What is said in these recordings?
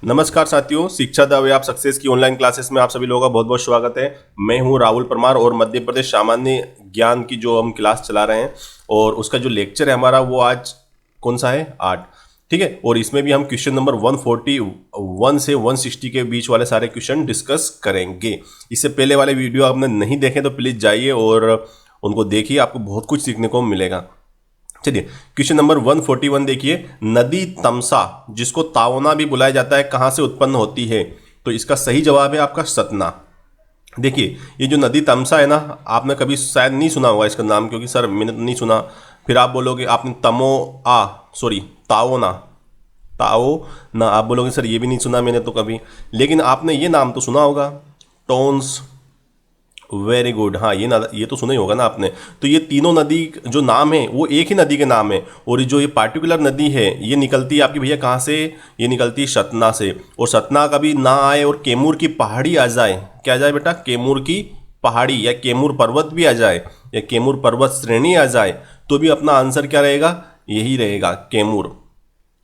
नमस्कार साथियों, शिक्षा द आप सक्सेस की ऑनलाइन क्लासेस में आप सभी लोगों का बहुत बहुत स्वागत है। मैं हूं राहुल परमार और मध्य प्रदेश सामान्य ज्ञान की जो हम क्लास चला रहे हैं और उसका जो लेक्चर है हमारा वो आज कौन सा है, 8। ठीक है, और इसमें भी हम क्वेश्चन नंबर 141 से 160 के बीच वाले सारे क्वेश्चन डिस्कस करेंगे। इससे पहले वाले वीडियो आपने नहीं देखे तो प्लीज़ जाइए और उनको देखिए, आपको बहुत कुछ सीखने को मिलेगा। चलिए, क्वेश्चन नंबर 141 देखिए। नदी तमसा, जिसको तावना भी बुलाया जाता है, कहाँ से उत्पन्न होती है? तो इसका सही जवाब है आपका सतना। देखिए, ये जो नदी तमसा है ना, आपने कभी शायद नहीं सुना होगा इसका नाम, क्योंकि सर मैंने तो नहीं सुना। फिर आप बोलोगे आपने ताओ ना, आप बोलोगे सर ये भी नहीं सुना मैंने तो कभी। लेकिन आपने ये नाम तो सुना होगा, टोन्स। वेरी गुड, हाँ ये तो सुना ही होगा ना आपने। तो ये तीनों नदी जो नाम है वो एक ही नदी के नाम है, और जो ये पार्टिकुलर नदी है ये निकलती है आपकी भैया कहाँ से? ये निकलती है सतना से। और सतना कभी ना आए और कैमूर की पहाड़ी आ जाए, क्या आ जाए बेटा? कैमूर की पहाड़ी या कैमूर पर्वत भी आ जाए या कैमूर पर्वत श्रेणी आ जाए, तो भी अपना आंसर क्या रहेगा? यही रहेगा, कैमूर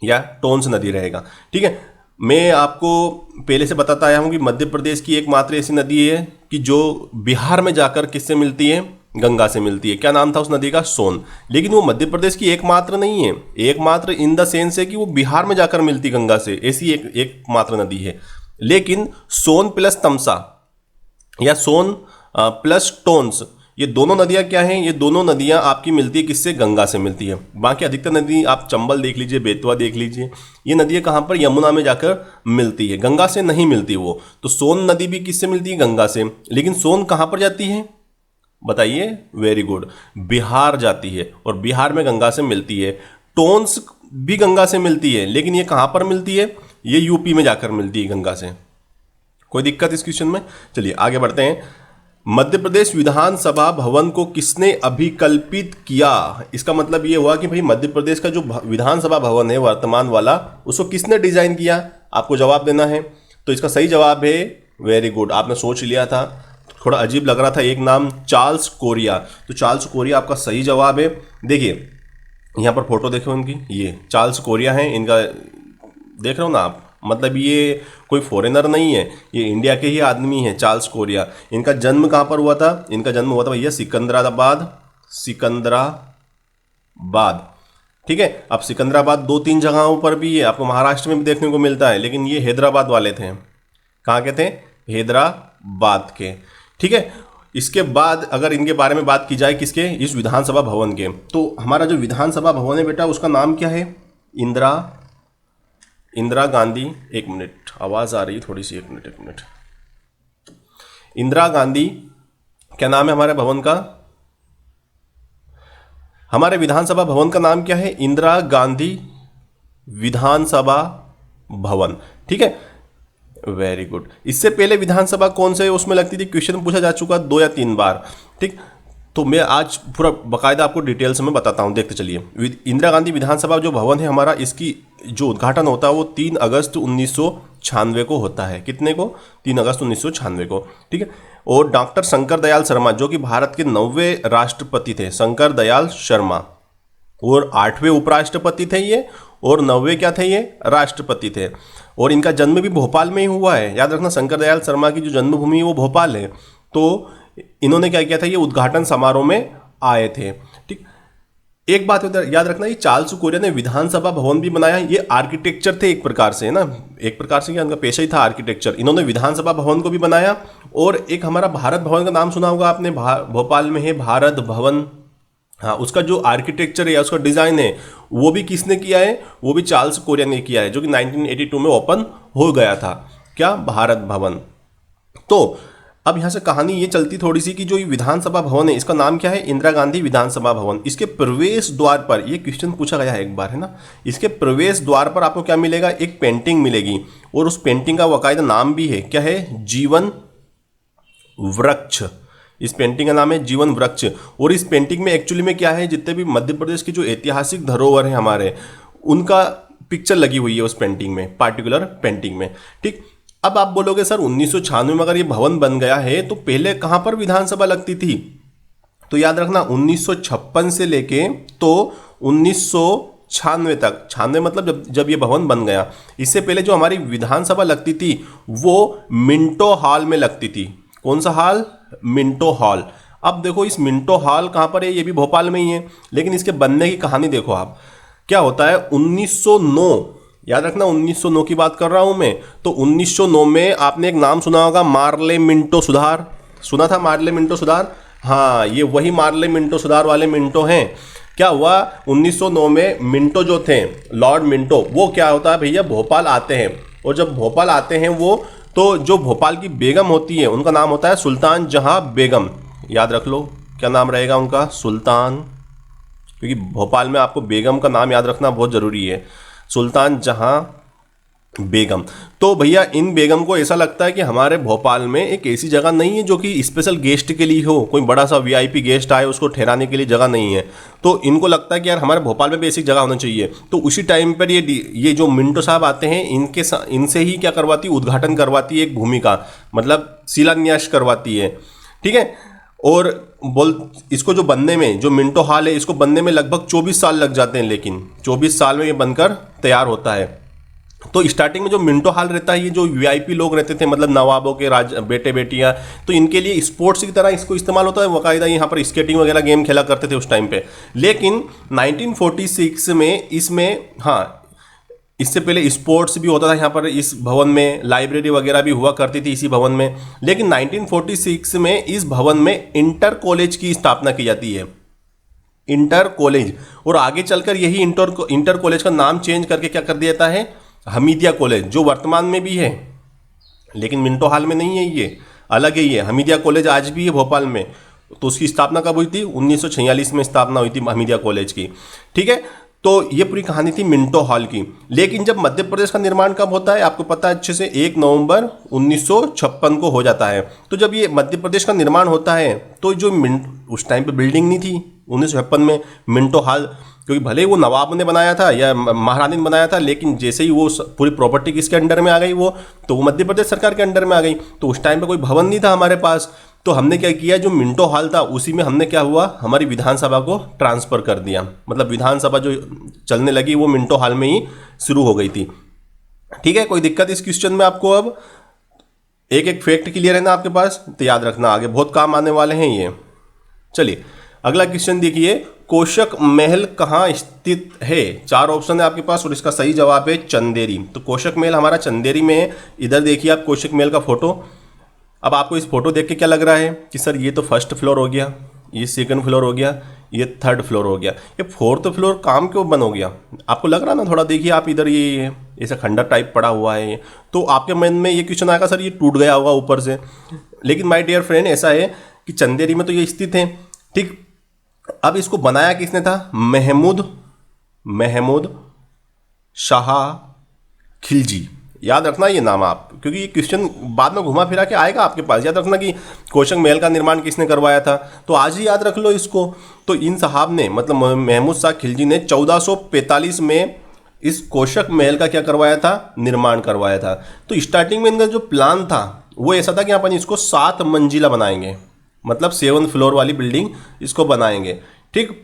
या टोन्स नदी रहेगा। ठीक है, मैं आपको पहले से बताता आया हूँ कि मध्य प्रदेश की एकमात्र ऐसी नदी है कि जो बिहार में जाकर किससे मिलती है? गंगा से मिलती है। क्या नाम था उस नदी का? सोन। लेकिन वो मध्य प्रदेश की एकमात्र नहीं है, एकमात्र इन द सेंस है कि वो बिहार में जाकर मिलती गंगा से, ऐसी एकमात्र नदी है। लेकिन सोन प्लस तमसा या सोन प्लस टोन्स, ये दोनों नदियां क्या हैं? ये दोनों नदियां आपकी मिलती है किससे? गंगा से मिलती है। बाकी अधिकतर नदी आप चंबल देख लीजिए, बेतवा देख लीजिए, ये नदियां कहाँ पर? यमुना में जाकर मिलती है, गंगा से नहीं मिलती वो। तो सोन नदी भी किससे मिलती है? गंगा से। लेकिन सोन कहाँ पर जाती है बताइए? वेरी गुड, बिहार जाती है और बिहार में गंगा से मिलती है। टोन्स भी गंगा से मिलती है, लेकिन ये कहाँ पर मिलती है? ये यूपी में जाकर मिलती है गंगा से। कोई दिक्कत इस क्वेश्चन में? चलिए आगे बढ़ते हैं। मध्य प्रदेश विधानसभा भवन को किसने अभिकल्पित किया? इसका मतलब ये हुआ कि भाई मध्य प्रदेश का जो विधानसभा भवन है वर्तमान वाला, उसको किसने डिजाइन किया? आपको जवाब देना है। तो इसका सही जवाब है, वेरी गुड, आपने सोच लिया था। थोड़ा अजीब लग रहा था एक नाम, चार्ल्स कोरिया। तो चार्ल्स कोरिया आपका सही जवाब है। देखिए यहाँ पर फोटो देखो उनकी, ये चार्ल्स कोरिया है इनका, देख रहे हो ना आप? मतलब ये कोई फॉरेनर नहीं है, ये इंडिया के ही आदमी है, चार्ल्स कोरिया। इनका जन्म कहाँ पर हुआ था? इनका जन्म हुआ था भैया सिकंदराबाद। ठीक है, अब सिकंदराबाद 2-3 जगहों पर भी है, आपको महाराष्ट्र में भी देखने को मिलता है, लेकिन ये हैदराबाद वाले थे। कहाँ के थे? हैदराबाद के। ठीक है, इसके बाद अगर इनके बारे में बात की जाए, किसके? इस विधानसभा भवन के, तो हमारा जो विधानसभा भवन है बेटा, उसका नाम क्या है? इंदिरा गांधी। एक मिनट, आवाज आ रही है थोड़ी सी, एक मिनट। इंदिरा गांधी, क्या नाम है हमारे भवन का? हमारे विधानसभा भवन का नाम क्या है? इंदिरा गांधी विधानसभा भवन। ठीक है, वेरी गुड। इससे पहले विधानसभा कौन से उसमें लगती थी? क्वेश्चन पूछा जा चुका 2 या 3 बार। ठीक, तो मैं आज पूरा बकायदा आपको डिटेल्स में बताता हूं, देखते चलिए। इंदिरा गांधी विधानसभा जो भवन है हमारा, इसकी जो उद्घाटन होता है वो 3 अगस्त 1996 को होता है। कितने को? 3 अगस्त 1996 को। ठीक है, और डॉक्टर शंकर दयाल शर्मा, जो कि भारत के 9वें राष्ट्रपति थे, शंकर दयाल शर्मा, और 8वें उपराष्ट्रपति थे ये, और 9वें क्या थे? ये राष्ट्रपति थे। और इनका जन्म भी भोपाल में ही हुआ है, याद रखना। शंकर दयाल शर्मा की जो जन्मभूमि है वो भोपाल है। तो इन्होंने क्या किया था? ये उद्घाटन समारोह में आए थे। ठीक, एक बात याद रखना, ये चार्ल्स कोरिया ने विधानसभा भवन भी बनाया। ये आर्किटेक्चर थे एक प्रकार से, है ना, एक प्रकार से क्या, उनका पेशा ही था आर्किटेक्चर। इन्होंने विधानसभा भवन को भी बनाया। और एक हमारा भारत भवन का नाम सुना होगा आपने, भोपाल में है भारत भवन। हाँ, उसका जो आर्किटेक्चर है या उसका डिजाइन है वो भी किसने किया है? वो भी चार्ल्स कोरिया ने किया है, जो कि 1982 में ओपन हो गया था। क्या? भारत भवन। तो अब यहां से कहानी ये चलती थोड़ी सी कि जो ये विधानसभा भवन है इसका नाम क्या है? इंदिरा गांधी विधानसभा भवन। इसके प्रवेश द्वार पर, ये क्वेश्चन पूछा गया है एक बार, है ना, इसके प्रवेश द्वार पर आपको क्या मिलेगा? एक पेंटिंग मिलेगी, और उस पेंटिंग का बाकायदा नाम भी है। क्या है? जीवन वृक्ष। इस पेंटिंग का नाम है जीवन वृक्ष। और इस पेंटिंग में एक्चुअली में क्या है, जितने भी मध्य प्रदेश की जो ऐतिहासिक धरोहर है हमारे, उनका पिक्चर लगी हुई है उस पेंटिंग में, पार्टिकुलर पेंटिंग में। ठीक, अब आप बोलोगे सर 1996 में अगर ये भवन बन गया है तो पहले कहां पर विधानसभा लगती थी? तो याद रखना 1956 से लेके तो 19 96 तक, 96 मतलब जब ये भवन बन गया। इससे पहले जो हमारी विधानसभा लगती थी वो मिंटो हॉल में लगती थी। कौन सा हॉल? Minto hall. अब देखो इस मिंटो हॉल कहाँ पर है? ये भी भोपाल में ही है, लेकिन इसके बनने की कहानी देखो आप। क्या होता है 1909, याद रखना 1909 की बात कर रहा हूं मैं। तो 1909 में आपने एक नाम सुना होगा, मार्ले मिंटो सुधार। सुना था मार्ले मिंटो सुधार? हाँ, ये वही मार्ले मिंटो सुधार वाले मिंटो हैं। क्या हुआ 1909 में? मिंटो जो थे, लॉर्ड मिंटो, वो क्या होता है भैया, भोपाल आते हैं। और जब भोपाल आते हैं वो, तो जो भोपाल की बेगम होती है उनका नाम होता है सुल्तान जहां बेगम। याद रख लो क्या नाम रहेगा उनका, सुल्तान, क्योंकि भोपाल में आपको बेगम का नाम याद रखना बहुत ज़रूरी है, सुल्तान जहां बेगम। तो भैया इन बेगम को ऐसा लगता है कि हमारे भोपाल में एक ऐसी जगह नहीं है जो कि स्पेशल गेस्ट के लिए हो, कोई बड़ा सा वीआईपी गेस्ट आए उसको ठहराने के लिए जगह नहीं है। तो इनको लगता है कि यार हमारे भोपाल में भी ऐसी जगह होनी चाहिए। तो उसी टाइम पर ये जो मिंटो साहब आते हैं, इनसे ही क्या करवाती, उद्घाटन करवाती है, एक भूमि का मतलब शिलान्यास करवाती है। ठीक है। और इसको जो बनने में, जो मिंटो हॉल है, इसको बनने में लगभग 24 साल लग जाते हैं, लेकिन 24 साल में ये बनकर तैयार होता है। तो स्टार्टिंग में जो मिंटो हॉल रहता है, ये जो वीआईपी लोग रहते थे, मतलब नवाबों के बेटे बेटियां, तो इनके लिए स्पोर्ट्स की तरह इसको इस्तेमाल होता है। बाकायदा यहाँ पर स्केटिंग वगैरह गेम खेला करते थे उस टाइम पे। लेकिन 1946 में इसमें, हाँ, इससे पहले स्पोर्ट्स भी होता था यहाँ पर, इस भवन में लाइब्रेरी वगैरह भी हुआ करती थी इसी भवन में। लेकिन 1946 में इस भवन में इंटर कॉलेज की स्थापना की जाती है, इंटर कॉलेज। और आगे चलकर यही इंटर कॉलेज का नाम चेंज करके क्या कर दिया जाता है, हमीदिया कॉलेज, जो वर्तमान में भी है, लेकिन मिंटो हॉल में नहीं है, ये अलग है। ये हमीदिया कॉलेज आज भी है भोपाल में। तो उसकी स्थापना कब हुई थी? 1946 में स्थापना हुई थी हमीदिया कॉलेज की। ठीक है। तो ये पूरी कहानी थी मिंटो हॉल की। लेकिन जब मध्य प्रदेश का निर्माण कब होता है आपको पता है अच्छे से, 1 नवंबर 1956 को हो जाता है। तो जब ये मध्य प्रदेश का निर्माण होता है, तो जो उस टाइम पे बिल्डिंग नहीं थी 1956 में मिंटो हॉल, क्योंकि भले ही वो नवाब ने बनाया था या महारानी ने बनाया था, लेकिन जैसे ही वो पूरी प्रॉपर्टी किसके अंडर में आ गई, वो मध्य प्रदेश सरकार के अंडर में आ गई। तो उस टाइम पे कोई भवन नहीं था हमारे पास। तो हमने क्या किया, जो मिंटो हॉल था उसी में हमने क्या हुआ, हमारी विधानसभा को ट्रांसफ़र कर दिया। मतलब विधानसभा जो चलने लगी वो मिंटो हॉल में ही शुरू हो गई थी। ठीक है। कोई दिक्कत इस क्वेश्चन में आपको? अब एक एक फैक्ट क्लियर है ना आपके पास, तो याद रखना, आगे बहुत काम आने वाले हैं ये। चलिए अगला क्वेश्चन देखिए, कोशक महल कहाँ स्थित है? 4 ऑप्शन है आपके पास और इसका सही जवाब है चंदेरी। तो कोशक महल हमारा चंदेरी में है। इधर देखिए आप कोशक महल का फोटो। अब आपको इस फोटो देख के क्या लग रहा है कि सर ये तो फर्स्ट फ्लोर हो गया, ये सेकंड फ्लोर हो गया, ये थर्ड फ्लोर हो गया, ये फोर्थ फ्लोर काम क्यों बंद हो गया? आपको लग रहा ना? थोड़ा देखिए आप इधर, ये ऐसा खंडर टाइप पड़ा हुआ है। तो आपके मन में ये क्वेश्चन आएगा सर ये टूट गया होगा ऊपर से। लेकिन माय डियर फ्रेंड, ऐसा है कि चंदेरी में तो ये स्थित है। ठीक। अब इसको बनाया किसने था? महमूद शाह खिलजी। याद रखना ये नाम आप, क्योंकि ये क्वेश्चन बाद में घुमा फिरा के आएगा आपके पास। याद रखना कि कोशक महल का निर्माण किसने करवाया था, तो आज ही याद रख लो इसको। तो इन साहब ने, मतलब महमूद शाह खिलजी ने 1445 में इस कोशक महल का क्या करवाया था? निर्माण करवाया था। तो स्टार्टिंग में इनका जो प्लान था वो ऐसा था कि अपन इसको 7 मंजिला बनाएंगे, मतलब 7 फ्लोर वाली बिल्डिंग इसको बनाएंगे। ठीक।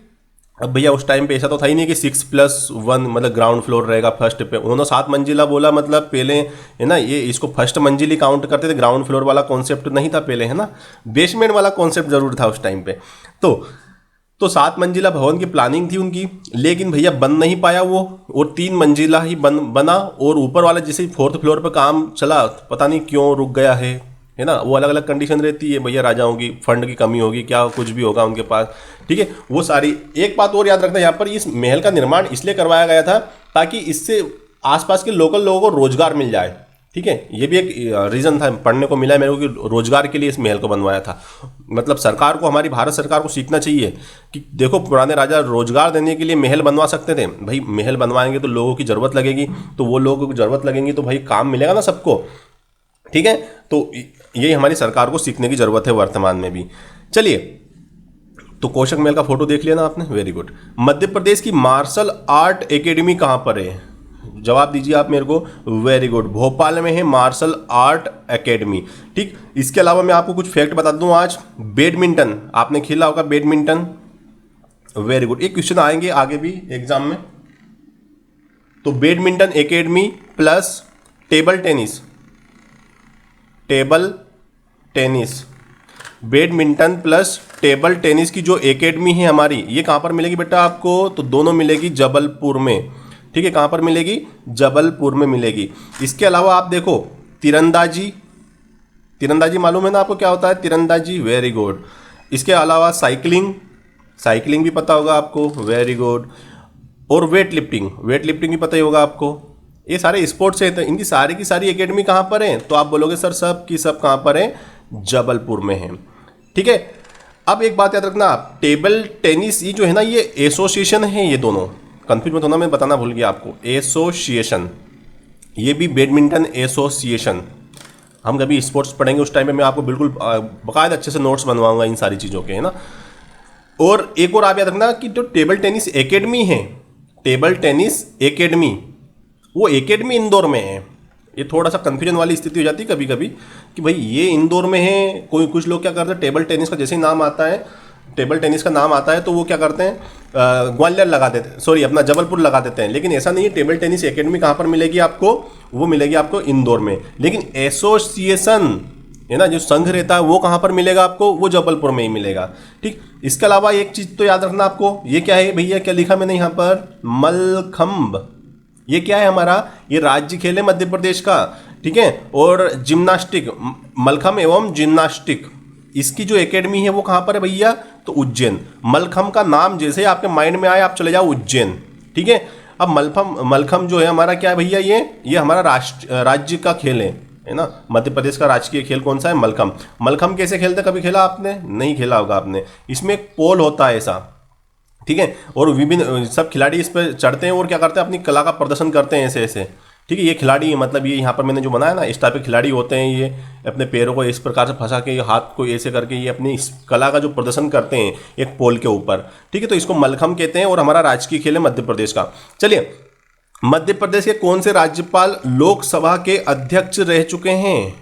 अब भैया उस टाइम पे ऐसा तो था ही नहीं कि 6+1 मतलब ग्राउंड फ्लोर रहेगा फर्स्ट पे। उन्होंने 7 मंजिला बोला, मतलब पहले है ना, ये इसको फर्स्ट मंजिल ही काउंट करते थे, ग्राउंड फ्लोर वाला कॉन्सेप्ट नहीं था पहले, है ना, बेसमेंट वाला कॉन्सेप्ट जरूर था उस टाइम पे। तो 7 मंजिला भवन की प्लानिंग थी उनकी, लेकिन भैया बन नहीं पाया वो, और 3 मंजिला ही बना। और ऊपर वाला जैसे ही 4th फ्लोर पर काम चला, पता नहीं क्यों रुक गया है ना। वो अलग अलग कंडीशन रहती है भैया, राजाओं की फंड की कमी होगी, क्या कुछ भी होगा उनके पास। ठीक है। वो सारी, एक बात और याद रखना, यहाँ पर इस महल का निर्माण इसलिए करवाया गया था ताकि इससे आसपास के लोकल लोगों को रोजगार मिल जाए। ठीक है। ये भी एक रीज़न था, पढ़ने को मिला है मेरे को, कि रोजगार के लिए इस महल को बनवाया था। मतलब सरकार को, हमारी भारत सरकार को सीखना चाहिए कि देखो पुराने राजा रोजगार देने के लिए महल बनवा सकते थे। भाई महल बनवाएंगे तो लोगों की ज़रूरत लगेगी, तो वो लोगों की ज़रूरत लगेंगी तो भाई काम मिलेगा ना सबको। ठीक है। तो ये हमारी सरकार को सीखने की ज़रूरत है वर्तमान में भी। चलिए, तो कोशक महल का फोटो देख लिया ना आपने, वेरी गुड। मध्य प्रदेश की मार्शल आर्ट एकेडमी कहाँ पर है? जवाब दीजिए आप मेरे को। वेरी गुड, भोपाल में है मार्शल आर्ट एकेडमी। ठीक। इसके अलावा मैं आपको कुछ फैक्ट बता दूं आज। बैडमिंटन आपने खेला होगा, बैडमिंटन, वेरी गुड। एक क्वेश्चन आएंगे आगे भी एग्जाम में, तो badminton academy plus table tennis, badminton plus table tennis की जो एकेडमी है हमारी, ये कहाँ पर मिलेगी बेटा आपको? तो दोनों मिलेगी जबलपुर में। ठीक है, कहाँ पर मिलेगी? जबलपुर में मिलेगी। इसके अलावा आप देखो तीरंदाजी, तीरंदाजी मालूम है ना आपको क्या होता है? तीरंदाजी, वेरी गुड। इसके अलावा साइकिलिंग, साइकिलिंग भी पता होगा आपको, वेरी गुड। और वेट लिफ्टिंग, वेट लिफ्टिंग भी पता ही होगा आपको। ये सारे स्पोर्ट्स हैं, तो इनकी सारी की सारी एकेडमी कहाँ पर है? तो आप बोलोगे सर सब की सब कहाँ पर है? जबलपुर में है। ठीक है, अब एक बात याद रखना आप, टेबल टेनिस ये जो है ना, ये एसोसिएशन है, ये दोनों कंफ्यूज मत होना, मैं बताना भूल गया आपको। एसोसिएशन, ये भी बैडमिंटन एसोसिएशन। हम कभी स्पोर्ट्स पढ़ेंगे उस टाइम पे मैं आपको बिल्कुल बाकायदा अच्छे से नोट्स बनवाऊंगा इन सारी चीज़ों के, है ना। और एक और आप याद रखना कि जो टेबल टेनिस एकेडमी है, टेबल टेनिस एकेडमी, वो एकेडमी इंदौर में है। ये थोड़ा सा कन्फ्यूजन वाली स्थिति हो जाती है कभी कभी कि भाई ये इंदौर में है। कोई कुछ लोग क्या करते हैं, टेबल टेनिस का जैसे ही नाम आता है, टेबल टेनिस का नाम आता है तो वो क्या करते हैं, ग्वालियर लगा देते हैं, सॉरी अपना जबलपुर लगा देते हैं। लेकिन ऐसा नहीं है, टेबल टेनिस एकेडमी कहाँ पर मिलेगी आपको? वो मिलेगी आपको इंदौर में। लेकिन एसोसिएशन है ना, जो संघ रहता है, वो कहाँ पर मिलेगा आपको? वो जबलपुर में ही मिलेगा। ठीक, इसके अलावा एक चीज़ तो याद रखना आपको, ये क्या है भैया, क्या लिखा मैंने यहाँ पर? मलखम्ब। ये क्या है हमारा? ये राज्य खेल है मध्य प्रदेश का। ठीक है, और जिम्नास्टिक, मलखम्ब एवं जिम्नास्टिक, इसकी जो एकेडमी है वो कहाँ पर है भैया? तो उज्जैन। मलखम्ब का नाम जैसे आपके माइंड में आए आप चले जाओ उज्जैन। ठीक है, अब मलखम्ब जो है हमारा क्या है भैया? ये हमारा राज्य का खेल है ना। मध्य प्रदेश का राजकीय खेल कौन सा है? मलखम्ब। मलखम्ब कैसे खेलते, कभी खेला आपने? नहीं खेला होगा आपने। इसमें एक पोल होता है ऐसा, ठीक है, और विभिन्न सब खिलाड़ी इस पर चढ़ते हैं और क्या करते हैं, अपनी कला का प्रदर्शन करते हैं ऐसे ऐसे। ठीक है, ये खिलाड़ी मतलब ये यहाँ पर मैंने जो बनाया ना, इस टाइप के खिलाड़ी होते हैं। ये अपने पैरों को इस प्रकार से फंसा के, हाथ को ऐसे करके ये अपनी इस कला का जो प्रदर्शन करते हैं एक पोल के ऊपर। ठीक है, तो इसको मलखम्ब कहते हैं और हमारा राजकीय खेल है मध्य प्रदेश का। चलिए, मध्य प्रदेश के कौन से राज्यपाल लोकसभा के अध्यक्ष रह चुके हैं?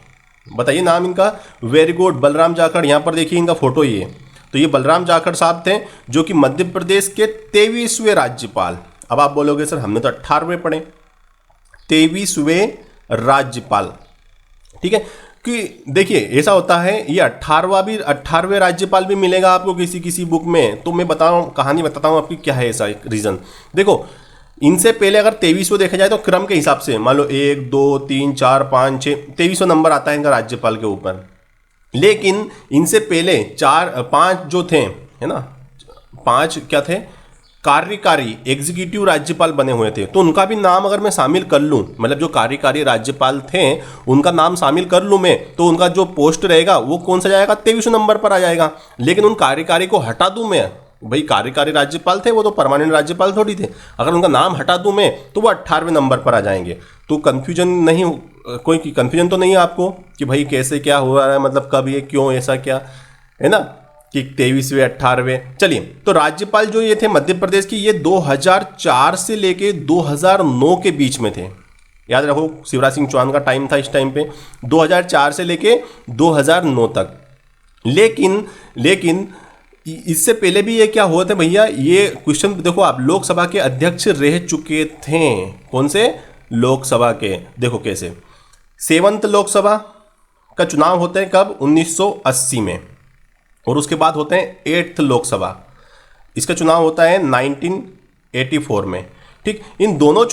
बताइए नाम इनका। Very good, Balram Jakhar. यहाँ पर देखिए इनका फोटो, ये तो ये बलराम जाखड़ साहब थे जो कि मध्य प्रदेश के 23वें राज्यपाल। अब आप बोलोगे सर हमने तो 18वें पढ़े। 23वें राज्यपाल। ठीक है, कि देखिए ऐसा होता है, ये 18वें राज्यपाल भी मिलेगा आपको किसी किसी बुक में। तो मैं कहानी बताता हूँ आपकी क्या है ऐसा एक रीजन। देखो, इनसे पहले अगर 23वें देखा जाए तो क्रम के हिसाब से मान लो 1 2 3 4 5 6 23वां नंबर आता है इनका राज्यपाल के ऊपर। लेकिन इनसे पहले 5 जो थे, है ना, 5 क्या थे? कार्यकारी एग्जीक्यूटिव राज्यपाल बने हुए थे। तो उनका भी नाम अगर मैं शामिल कर लूँ, मतलब जो कार्यकारी राज्यपाल थे उनका नाम शामिल कर लूँ मैं, तो उनका जो पोस्ट रहेगा वो कौन सा जाएगा? 23वें नंबर पर आ जाएगा। लेकिन उन कार्यकारी को हटा दूँ मैं, भाई कार्यकारी राज्यपाल थे वो तो परमानेंट राज्यपाल थोड़ी थे, अगर उनका नाम हटा दूं मैं तो वो 18वें नंबर पर आ जाएंगे। तो कंफ्यूजन नहीं, कोई कंफ्यूजन तो नहीं है आपको कि भाई कैसे क्या हो रहा है, मतलब कब ये क्यों ऐसा क्या, है ना, कि 23वें 18वें। चलिए, तो राज्यपाल जो ये थे मध्य प्रदेश की, ये 2004 से लेके 2009 के बीच में थे। याद रखो, शिवराज सिंह चौहान का टाइम था इस टाइम पे, 2004 से लेके 2009 तक। लेकिन इससे पहले भी ये क्या हुआ था भैया, ये क्वेश्चन देखो आप, लोकसभा के अध्यक्ष रह चुके थे। कौन से? लोकसभा के। देखो कैसे, 7th लोकसभा का चुनाव होते हैं कब? 1980 में। और उसके बाद होते हैं 8th लोकसभा, इसका चुनाव होता है 1984 में। ठीक, इन दोनों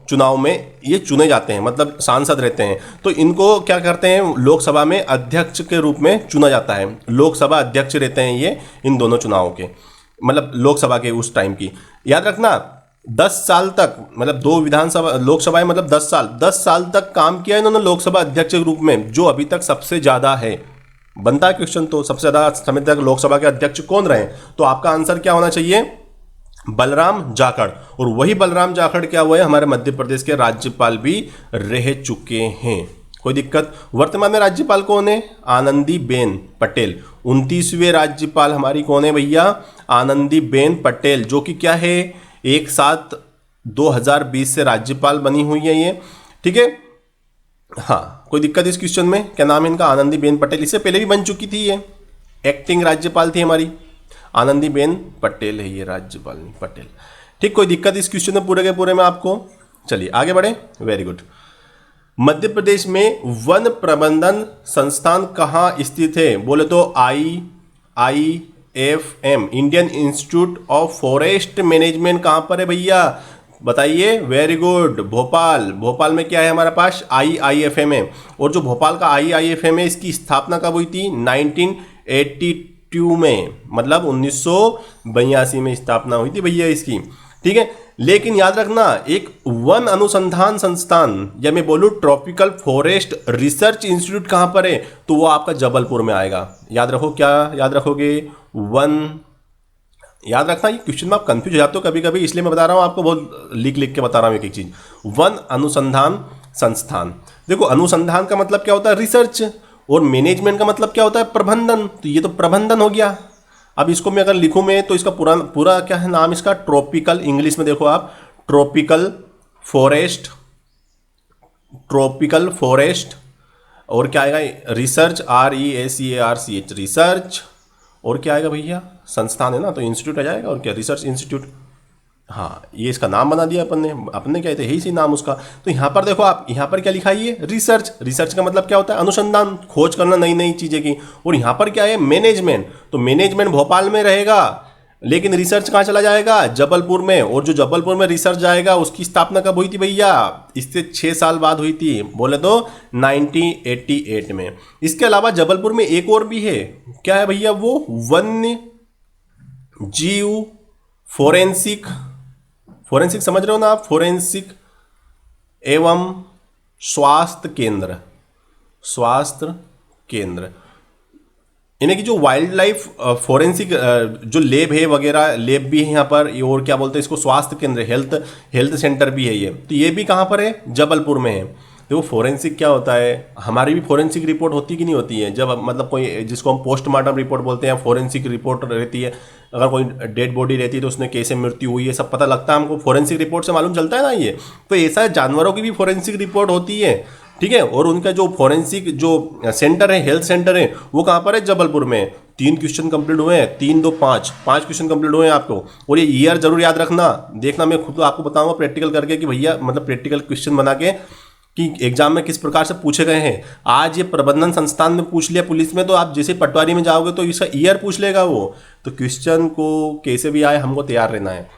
चुनाव में ये चुने जाते हैं, मतलब सांसद रहते हैं। तो इनको क्या करते हैं, लोकसभा में अध्यक्ष के रूप में चुना जाता है। लोकसभा अध्यक्ष रहते हैं ये इन दोनों चुनावों के, मतलब लोकसभा के उस टाइम की। याद रखना 10 साल तक, मतलब 2 विधानसभा लोकसभाएं, मतलब 10 साल तक काम किया इन्होंने लोकसभा अध्यक्ष के रूप में, जो अभी तक सबसे ज़्यादा है। बनता है क्वेश्चन, तो सबसे ज़्यादा समय तक लोकसभा के अध्यक्ष कौन रहे? तो आपका आंसर क्या होना चाहिए? बलराम जाखड़। और वही बलराम जाखड़ क्या हुआ है, हमारे मध्य प्रदेश के राज्यपाल भी रह चुके हैं। कोई दिक्कत? वर्तमान में राज्यपाल कौन है? आनंदीबेन पटेल। 29वें राज्यपाल हमारी कौन है भैया? आनंदीबेन पटेल, जो कि क्या है, 1/7 2020 से राज्यपाल बनी हुई है ये। ठीक है, हाँ, कोई दिक्कत इस क्वेश्चन में? क्या नाम है इनका? आनंदीबेन पटेल। इससे पहले भी बन चुकी थी ये, एक्टिंग राज्यपाल थी हमारी। आनंदीबेन पटेल है ये, राज्यपाल नहीं पटेल। ठीक, कोई दिक्कत इस क्वेश्चन में पूरे के पूरे में आपको? चलिए आगे बढ़े। Very good. मध्य प्रदेश में वन प्रबंधन संस्थान कहाँ स्थित है? बोले तो IIFM, Indian institute of forest management कहाँ पर है भैया? बताइए। Very good, Bhopal. भोपाल में क्या है हमारे पास? IIFM है। और जो भोपाल का IIFM है, इसकी स्थापना कब हुई थी? 1982 में, मतलब 1982 में स्थापना हुई थी भैया इसकी। ठीक है, लेकिन याद रखना, एक वन अनुसंधान संस्थान या मैं बोलूं ट्रॉपिकल फॉरेस्ट रिसर्च इंस्टीट्यूट कहां पर है? तो वो आपका जबलपुर में आएगा। याद रखो, क्या याद रखोगे? वन। याद रखना, ये क्वेश्चन में आप कंफ्यूज हो जाते हो कभी कभी, इसलिए मैं बता रहा हूं आपको, बहुत लिख लिख के बता रहा हूं एक एक चीज। वन अनुसंधान संस्थान। देखो, अनुसंधान का मतलब क्या होता है? रिसर्च। और मैनेजमेंट का मतलब क्या होता है? प्रबंधन। तो ये तो प्रबंधन हो गया। अब इसको मैं अगर लिखूं मैं, तो इसका पूरा क्या है नाम इसका? ट्रॉपिकल। इंग्लिश में देखो आप, ट्रॉपिकल फॉरेस्ट। ट्रॉपिकल फॉरेस्ट और क्या आएगा? Research, RESEARCH, research. और क्या आएगा भैया? संस्थान है ना, तो इंस्टीट्यूट आ जाएगा। और क्या? Research institute. हाँ, ये इसका नाम बना दिया अपन ने क्या है, यही सी नाम उसका। तो यहाँ पर देखो आप, यहाँ पर क्या लिखा है? ये रिसर्च। रिसर्च का मतलब क्या होता है? अनुसंधान, खोज करना नई नई चीजें की। और यहाँ पर क्या है? मैनेजमेंट। तो मैनेजमेंट भोपाल में रहेगा, लेकिन रिसर्च कहाँ चला जाएगा? जबलपुर में। और जो जबलपुर में रिसर्च जाएगा, उसकी स्थापना कब हुई थी भैया? इससे 6 साल बाद हुई थी, बोले तो 1988 में। इसके अलावा जबलपुर में एक और भी है। क्या है भैया वो? वन्य जीव फोरेंसिक। फोरेंसिक समझ रहे हो ना आप? फोरेंसिक एवं स्वास्थ्य केंद्र। स्वास्थ्य केंद्र, यानी कि जो वाइल्ड लाइफ फोरेंसिक जो लेब है वगैरह, लेब भी है यहाँ पर। और क्या बोलते हैं इसको? स्वास्थ्य केंद्र, हेल्थ सेंटर भी है ये। तो ये भी कहाँ पर है? जबलपुर में है। देखो, फोरेंसिक क्या होता है? हमारी भी फोरेंसिक रिपोर्ट होती कि नहीं होती है? जब मतलब कोई, जिसको हम पोस्टमार्टम रिपोर्ट बोलते हैं, फोरेंसिक रिपोर्ट रहती है। अगर कोई डेड बॉडी रहती है तो उसमें कैसे मृत्यु हुई है सब पता लगता है हमको, फोरेंसिक रिपोर्ट से मालूम चलता है ना ये। तो ऐसा जानवरों की भी फोरेंसिक रिपोर्ट होती है। ठीक है, और उनका जो फोरेंसिक जो सेंटर है, हेल्थ सेंटर है, वो कहाँ पर है? जबलपुर में। 3 क्वेश्चन कंप्लीट हुए हैं, 3 2 5 क्वेश्चन कंप्लीट हुए हैं आपको। और ये ईयर जरूर याद रखना। देखना, मैं खुद आपको बताऊंगा प्रैक्टिकल करके कि भैया, मतलब प्रैक्टिकल क्वेश्चन बना के कि एग्जाम में किस प्रकार से पूछे गए हैं। आज ये प्रबंधन संस्थान में पूछ लिया पुलिस में, तो आप जैसे पटवारी में जाओगे तो इसका ईयर पूछ लेगा वो। तो क्वेश्चन को कैसे भी आए, हमको तैयार रहना है।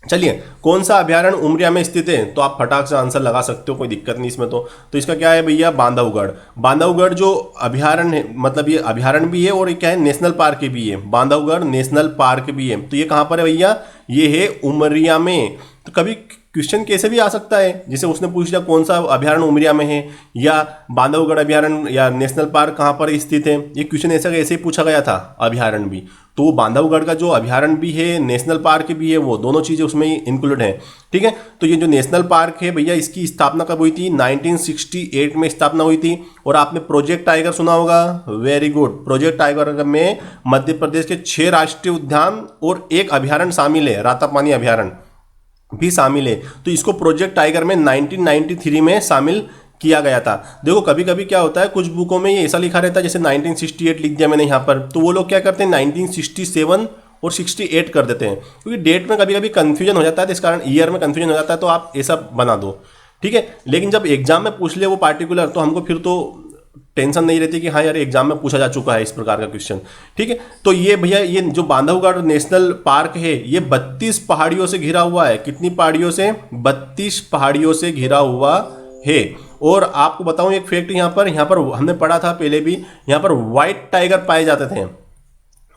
चलिए, कौन सा अभ्यारण्य उमरिया में स्थित है? तो आप फटाक से आंसर लगा सकते हो, कोई दिक्कत नहीं इसमें। तो इसका क्या है भैया? बांधवगढ़। बांधवगढ़ जो अभ्यारण्य है, मतलब ये अभ्यारण्य भी है और ये क्या है? नेशनल पार्क भी है। बांधवगढ़ नेशनल पार्क भी है। तो ये कहाँ पर है भैया? ये है उमरिया में। तो कभी क्वेश्चन कैसे भी आ सकता है, जैसे उसने पूछ लिया कौन सा अभ्यारण्य उमरिया में है, या बांधवगढ़ अभ्यारण्य या नेशनल पार्क कहाँ पर स्थित है। ये क्वेश्चन ऐसे ही पूछा गया था। अभ्यारण्य भी, तो वो बांधवगढ़ का जो अभ्यारण्य भी है, नेशनल पार्क भी है, वो दोनों चीजें उसमें इंक्लूड है। ठीक है, तो ये जो नेशनल पार्क है भैया, इसकी स्थापना कब हुई थी? 1968 में स्थापना हुई थी। और आपने प्रोजेक्ट टाइगर सुना होगा। Very good. प्रोजेक्ट टाइगर में मध्य प्रदेश के 6 राष्ट्रीय उद्यान और 1 अभ्यारण्य शामिल है, रातापानी अभ्यारण्य भी शामिल है। तो इसको प्रोजेक्ट टाइगर में 1993 में शामिल किया गया था। देखो, कभी कभी क्या होता है, कुछ बुकों में ये ऐसा लिखा रहता है, जैसे 1968 लिख दिया मैंने यहाँ पर, तो वो लोग क्या करते हैं 1967 और 68 कर देते हैं, क्योंकि डेट में कभी कभी कंफ्यूजन हो जाता है, तो इस कारण ईयर में कंफ्यूजन हो जाता है। तो आप ऐसा बना दो, ठीक है। लेकिन जब एग्जाम में पूछ ले वो पार्टिकुलर, तो हमको फिर तो टेंशन नहीं रहती कि हाँ यार एग्जाम में पूछा जा चुका है इस प्रकार का क्वेश्चन। ठीक है, तो ये भैया, ये जो बांधवगढ़ नेशनल पार्क है, ये 32 पहाड़ियों से घिरा हुआ है। कितनी पहाड़ियों से? 32 पहाड़ियों से घिरा हुआ है। और आपको बताऊं एक फैक्ट, यहाँ पर हमने पढ़ा था पहले भी, यहाँ पर व्हाइट टाइगर पाए जाते थे।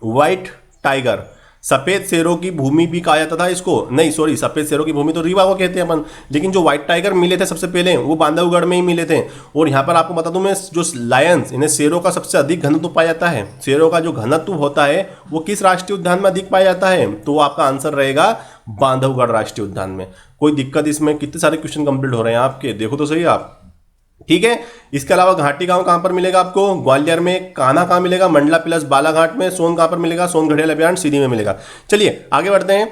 व्हाइट टाइगर, सफेद शेरों की भूमि भी कहा जाता था इसको। नहीं सॉरी, सफेद शेरों की भूमि तो रीवा को कहते हैं अपन, लेकिन जो व्हाइट टाइगर मिले थे सबसे पहले, वो बांधवगढ़ में ही मिले थे। और यहाँ पर आपको बता दूं मैं, जो लायंस, इन्हें शेरों का सबसे अधिक घनत्व पाया जाता है। शेरों का जो घनत्व होता है वो किस राष्ट्रीय उद्यान में अधिक पाया जाता है? तो आपका आंसर रहेगा बांधवगढ़ राष्ट्रीय उद्यान में। कोई दिक्कत इसमें? कितने सारे क्वेश्चन कंप्लीट हो रहे हैं आपके, देखो तो सही आप। ठीक है, इसके अलावा घाटी गांव कहां पर मिलेगा आपको? ग्वालियर में। कान्हा कहां मिलेगा? मंडला प्लस बालाघाट में। सोन कहां पर मिलेगा? सोन घड़ियाल अभ्यारण्य सीधी में मिलेगा। चलिए आगे बढ़ते हैं।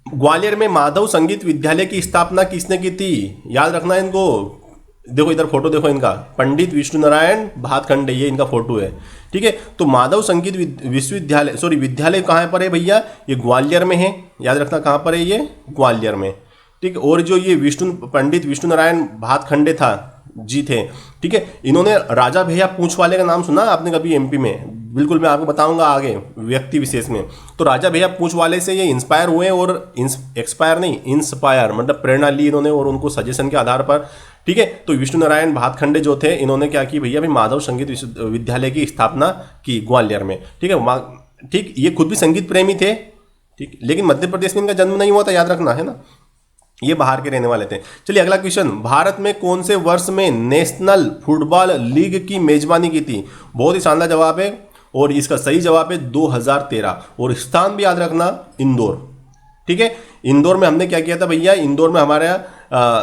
ग्वालियर में माधव संगीत विद्यालय की स्थापना किसने की थी? याद रखना इनको। देखो इधर फोटो देखो इनका, पंडित विष्णु नारायण भातखंडे, ये इनका फोटो है। ठीक है, तो माधव संगीत विश्वविद्यालय, सॉरी विद्यालय कहाँ पर है भैया, ये ग्वालियर में है, याद रखना कहाँ पर है ये, ग्वालियर में। ठीक है, और जो ये पंडित विष्णु नारायण भातखंडे था जी थे, ठीक है, इन्होंने राजा भैया पूंछ वाले का नाम सुना आपने कभी एमपी में? बिल्कुल, मैं आपको बताऊंगा आगे व्यक्ति विशेष में। तो राजा भैया पूंछ वाले से ये इंस्पायर हुए, और एक्सपायर नहीं, इंस्पायर मतलब प्रेरणा ली इन्होंने, और उनको सजेशन के आधार पर, ठीक है, तो विष्णु नारायण भातखंडे जो थे, इन्होंने क्या की भैया, माधव संगीत विश्वविद्यालय की स्थापना की ग्वालियर में। ठीक है, ठीक, ये खुद भी संगीत प्रेमी थे, ठीक, लेकिन मध्य प्रदेश में इनका जन्म नहीं हुआ था, याद रखना है ना, ये बाहर के रहने वाले थे। चलिए अगला क्वेश्चन, भारत में कौन से वर्ष में नेशनल फुटबॉल लीग की मेजबानी की थी? बहुत ही शानदार जवाब है, और इसका सही जवाब है 2013, और स्थान भी याद रखना इंदौर। ठीक है, इंदौर में हमने क्या किया था भैया, इंदौर में हमारा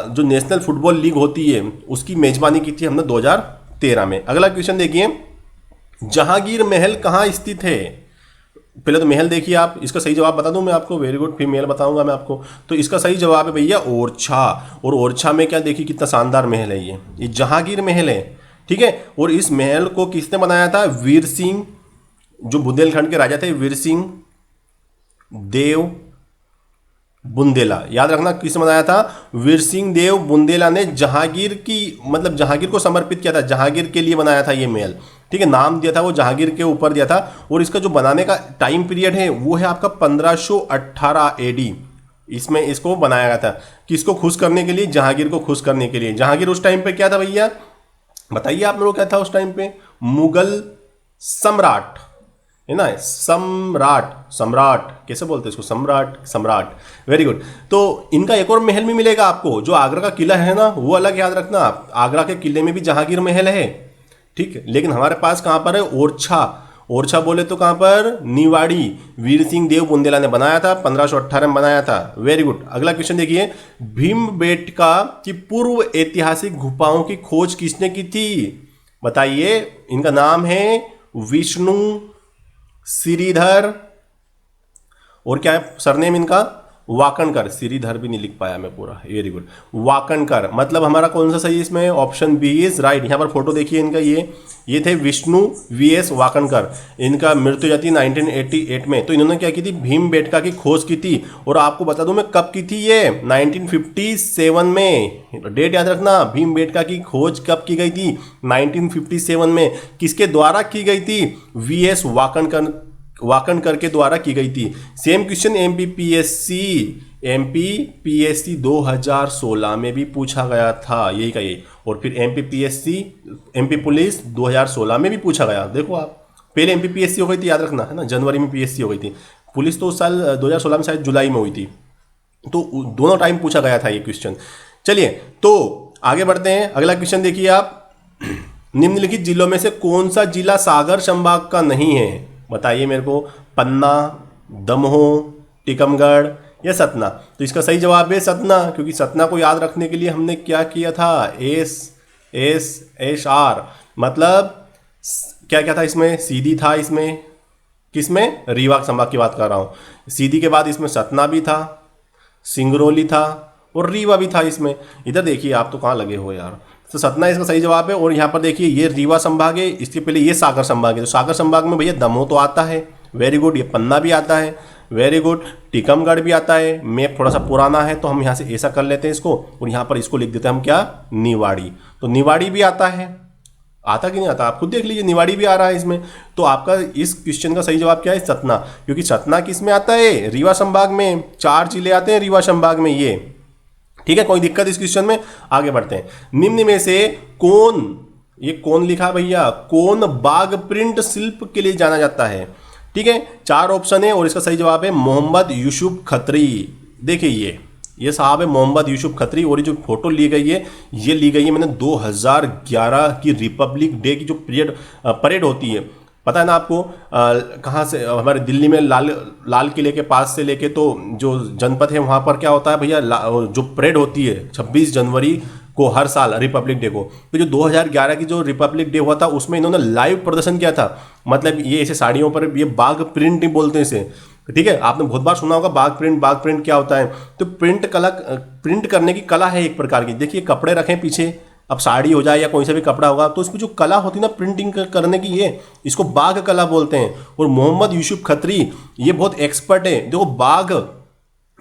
जो नेशनल फुटबॉल लीग होती है उसकी मेजबानी की थी हमने 2013 में। अगला क्वेश्चन देखिए, जहांगीर महल कहाँ स्थित है? पहले तो महल देखिए आप, इसका सही जवाब बता दूं मैं आपको, वेरी गुड, फिर महल बताऊंगा मैं आपको। तो इसका सही जवाब है भैया ओरछा, और ओरछा में क्या, देखिए कितना शानदार महल है ये जहांगीर महल है। ठीक है, और इस महल को किसने बनाया था? वीर सिंह, जो बुंदेलखंड के राजा थे, वीर सिंह देव बुंदेला, याद रखना किसने बनाया था? वीर सिंह देव बुंदेला ने जहांगीर की, मतलब जहांगीर को समर्पित किया था, जहांगीर के लिए बनाया था ये महल। ठीक है, नाम दिया था वो जहांगीर के ऊपर दिया था, और इसका जो बनाने का टाइम पीरियड है वो है आपका 1518 एडी, इसमें इसको बनाया गया था। किसको खुश करने के लिए? जहांगीर को खुश करने के लिए। जहांगीर उस टाइम पे क्या था भैया, बताइए आप लोग, क्या था उस टाइम पे? मुगल सम्राट है ना, सम्राट, सम्राट कैसे बोलते हैं इसको, सम्राट, सम्राट, वेरी गुड। तो इनका एक और महल भी मिलेगा आपको, जो आगरा का किला है ना, वो अलग याद रखना आप, आगरा के किले में भी जहांगीर महल है। ठीक है, लेकिन हमारे पास कहां पर है? ओरछा। ओरछा बोले तो कहां पर? निवाड़ी, वीर सिंह देव बुंदेला ने बनाया था, 1518 में बनाया था। Very good. अगला क्वेश्चन देखिए, भीमबेटका की पूर्व ऐतिहासिक गुफाओं की खोज किसने की थी? बताइए, इनका नाम है विष्णु श्रीधर, और क्या है सरनेम इनका? वाकणकर। श्रीधर भी नहीं लिख पाया मैं पूरा, वेरी गुड, वाकणकर। मतलब हमारा कौन सा सही है इसमें? Option B is right. यहाँ पर फोटो देखिए इनका, ये थे विष्णु वीएस वाकणकर। इनका मृत्यु जाती 1988 में। तो इन्होंने क्या की थी? भीमबेटका की खोज की थी, और आपको बता दूं मैं कब की थी ये, 1957 में। डेट याद रखना, भीमबेटका की खोज कब की गई थी? 1957 में। किसके द्वारा की गई थी? वीएस वाकणकर के द्वारा की गई थी। सेम क्वेश्चन एमपीपीएससी 2016 में भी पूछा गया था, यही का ये। और फिर एमपी पुलिस 2016 में भी पूछा गया। देखो आप, पहले एमपीपीएससी हो गई थी, याद रखना है ना, जनवरी में पीएससी हो गई थी। पुलिस तो उस साल 2016 में शायद जुलाई में हुई थी। तो दोनों टाइम पूछा गया था ये क्वेश्चन। चलिए तो आगे बढ़ते हैं। अगला क्वेश्चन देखिए आप, निम्नलिखित जिलों में से कौन सा जिला सागर संभाग का नहीं है? बताइए मेरे को, पन्ना, दमोह, टीकमगढ़ या सतना? तो इसका सही जवाब है सतना, क्योंकि सतना को याद रखने के लिए हमने क्या किया था? SR, मतलब क्या क्या था इसमें? सीधी था इसमें, किसमें? रीवा संभाग की बात कर रहा हूं। सीधी के बाद इसमें सतना भी था, सिंगरौली था, और रीवा भी था इसमें। इधर देखिए आप तो कहाँ लगे हो यार। तो सतना इसका सही जवाब है। और यहाँ पर देखिए ये रीवा संभाग है, इसके पहले ये सागर संभाग है। तो सागर संभाग में भैया दमोह तो आता है, वेरी गुड। ये पन्ना भी आता है, वेरी गुड। टीकमगढ़ भी आता है। मैप थोड़ा सा पुराना है तो हम यहाँ से ऐसा कर लेते हैं इसको, और यहाँ पर इसको लिख देते हैं हम क्या? निवाड़ी। तो निवाड़ी भी आता है, आता कि नहीं आता आप खुद देख लीजिए, निवाड़ी भी आ रहा है इसमें। तो आपका इस क्वेश्चन का सही जवाब क्या है? सतना, क्योंकि सतना किस में आता है? रीवा संभाग में। 4 जिले आते हैं रीवा संभाग में ये, ठीक है। कोई दिक्कत इस क्वेश्चन में? आगे बढ़ते हैं। निम्न में से कौन, ये कौन लिखा भैया, कौन बाग प्रिंट शिल्प के लिए जाना जाता है? ठीक है, 4 ऑप्शन है, और इसका सही जवाब है मोहम्मद यूसुफ खत्री। देखिए ये साहब है मोहम्मद यूसुफ खत्री, और ये जो फोटो ली गई है ये ली गई है मैंने 2011 की रिपब्लिक डे की जो परेड होती है, पता है ना आपको, कहाँ से? हमारे दिल्ली में लाल किले के पास से लेके तो जो जनपद है वहाँ पर क्या होता है भैया, जो परेड होती है 26 जनवरी को हर साल रिपब्लिक डे को। तो जो 2011 की जो रिपब्लिक डे हुआ था उसमें इन्होंने लाइव प्रदर्शन किया था। मतलब ये ऐसे साड़ियों पर ये बाग प्रिंट नहीं बोलते हैं इसे, ठीक है। आपने बहुत बार सुना होगा बाग प्रिंट क्या होता है? तो प्रिंट करने की कला है एक प्रकार की। देखिए कपड़े रखें पीछे अब साड़ी हो जाए या कोई सा भी कपड़ा होगा, तो इसमें जो कला होती है ना प्रिंटिंग करने की, ये इसको बाघ कला बोलते हैं। और मोहम्मद यूसुफ खत्री ये बहुत एक्सपर्ट है। देखो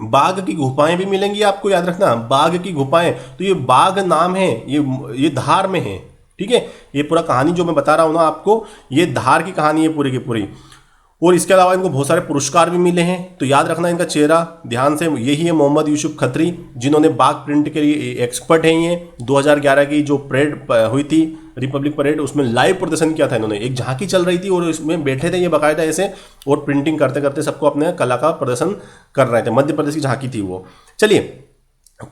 बाघ की गुफाएं भी मिलेंगी आपको, याद रखना, बाघ की गुफाएं। तो ये बाघ नाम है, ये धार में है, ठीक है। ये पूरा कहानी जो मैं बता रहा हूं ना आपको, ये धार की कहानी है पूरी की पूरी। और इसके अलावा इनको बहुत सारे पुरस्कार भी मिले हैं। तो याद रखना इनका चेहरा ध्यान से, यही है मोहम्मद यूसुफ खत्री, जिन्होंने बाघ प्रिंट के लिए एक्सपर्ट हैं। ये 2011 की जो परेड हुई थी, रिपब्लिक परेड, उसमें लाइव प्रदर्शन किया था इन्होंने। एक झांकी चल रही थी और इसमें बैठे थे ये बाकायदा ऐसे, और प्रिंटिंग करते करते सबको अपने कला का प्रदर्शन कर रहे थे। मध्य प्रदेश की झांकी थी वो। चलिए,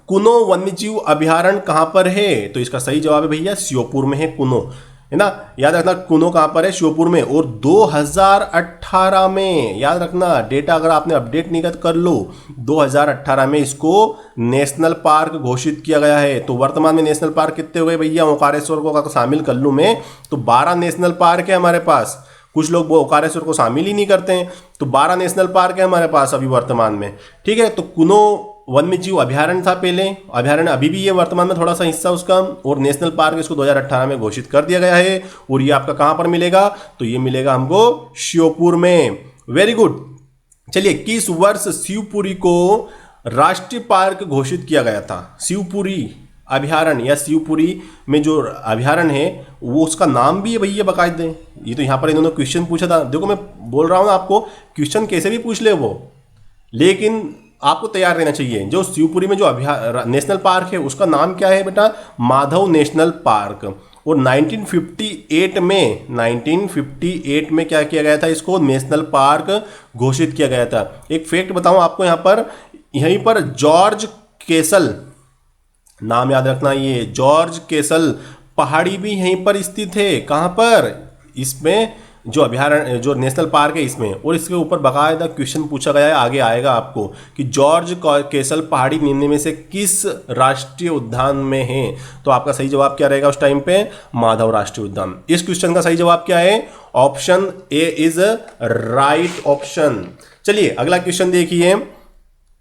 कुनो वन्यजीव अभयारण्य कहां पर है? तो इसका सही जवाब है भैया श्योपुर में है कुनो, है ना। याद रखना कुनो कहां पर है? श्योपुर में। और 2018 में, याद रखना डेटा अगर आपने अपडेट नहीं कर लो, 2018 में इसको नेशनल पार्क घोषित किया गया है। तो वर्तमान में नेशनल पार्क कितने हुए भैया? ओंकारेश्वर को अगर शामिल कर लूं मैं तो 12 नेशनल पार्क है हमारे पास। कुछ लोग वो ओंकारेश्वर को शामिल ही नहीं करते हैं, तो 12 नेशनल पार्क है हमारे पास अभी वर्तमान में, ठीक है। तो कुनो वन्यजीव अभयारण्य था पहले, अभयारण्य अभी भी ये वर्तमान में थोड़ा सा हिस्सा उसका, और नेशनल पार्क इसको 2018 में घोषित कर दिया गया है। और ये आपका कहां पर मिलेगा? तो ये मिलेगा हमको श्योपुर में। Very good. चलिए, किस वर्ष शिवपुरी को राष्ट्रीय पार्क घोषित किया गया था? शिवपुरी अभयारण्य या शिवपुरी में जो अभयारण्य है वो, उसका नाम भी है भैया बाकायदे। ये तो यहाँ पर इन्होंने क्वेश्चन पूछा था। देखो मैं बोल रहा हूँ ना आपको, क्वेश्चन कैसे भी पूछ ले वो, लेकिन आपको तैयार रहना चाहिए। जो शिवपुरी में जो नेशनल पार्क है उसका नाम क्या है बेटा? Madhav national park. और 1958 में क्या किया गया था? इसको नेशनल पार्क घोषित किया गया था। एक फैक्ट बताऊं आपको, यहाँ पर यहीं पर जॉर्ज केसल, नाम याद रखना, ये जॉर्ज केसल पहाड़ी भी यहीं पर स्थित है। कहां पर? इसमें जो अभयारण्य, जो नेशनल पार्क है इसमें। और इसके ऊपर बाकायदा क्वेश्चन पूछा गया है, आगे आएगा आपको, कि जॉर्ज केसल पहाड़ी निम्न में से किस राष्ट्रीय उद्यान में है? तो आपका सही जवाब क्या रहेगा उस टाइम पे? माधव राष्ट्रीय उद्यान। इस क्वेश्चन का सही जवाब क्या है? Option A is right option. चलिए अगला क्वेश्चन देखिए,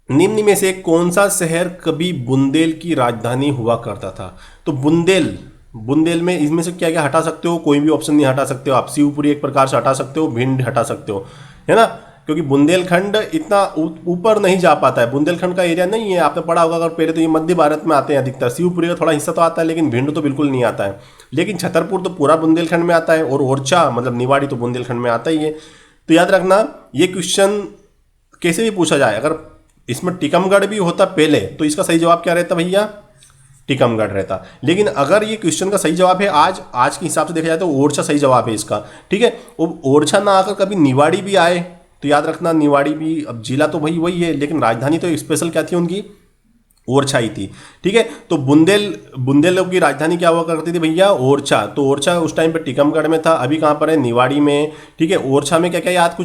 निम्न में से कौन सा शहर कभी बुंदेल की राजधानी हुआ करता था? तो बुंदेल में इसमें से क्या क्या हटा सकते हो? कोई भी ऑप्शन नहीं हटा सकते हो आप। शिवपुरी एक प्रकार से हटा सकते हो, भिंड हटा सकते हो, है ना, क्योंकि बुंदेलखंड इतना ऊपर नहीं जा पाता है। बुंदेलखंड का एरिया नहीं है, आपने पढ़ा होगा अगर पहले, तो ये मध्य भारत में आते हैं अधिकतर। शिवपुरी का थोड़ा हिस्सा तो आता है, लेकिन भिंड तो बिल्कुल नहीं आता है। लेकिन छतरपुर तो पूरा बुंदेलखंड में आता है, और ओरछा मतलब निवाड़ी तो बुंदेलखंड में आता ही है। तो याद रखना, ये क्वेश्चन कैसे भी पूछा जाए, अगर इसमें टीकमगढ़ भी होता पहले तो इसका सही जवाब क्या रहता भैया? टीकमगढ़ रहता। लेकिन अगर ये क्वेश्चन का सही जवाब है आज के हिसाब से देखा जाए तो ओरछा सही जवाब है इसका, ठीक है। ओरछा ना आकर कभी निवाड़ी भी आए तो याद रखना, निवाड़ी भी, अब जिला तो वही है, लेकिन राजधानी तो स्पेशल क्या थी उनकी? ओरछा ही थी, ठीक है। तो बुंदेल की राजधानी क्या हुआ करती थी भैया? ओरछा। तो ओरछा उस टाइम पे टीकमगढ़ में था, अभी कहाँ पर है? निवाड़ी में, ठीक है। ओरछा में क्या क्या याद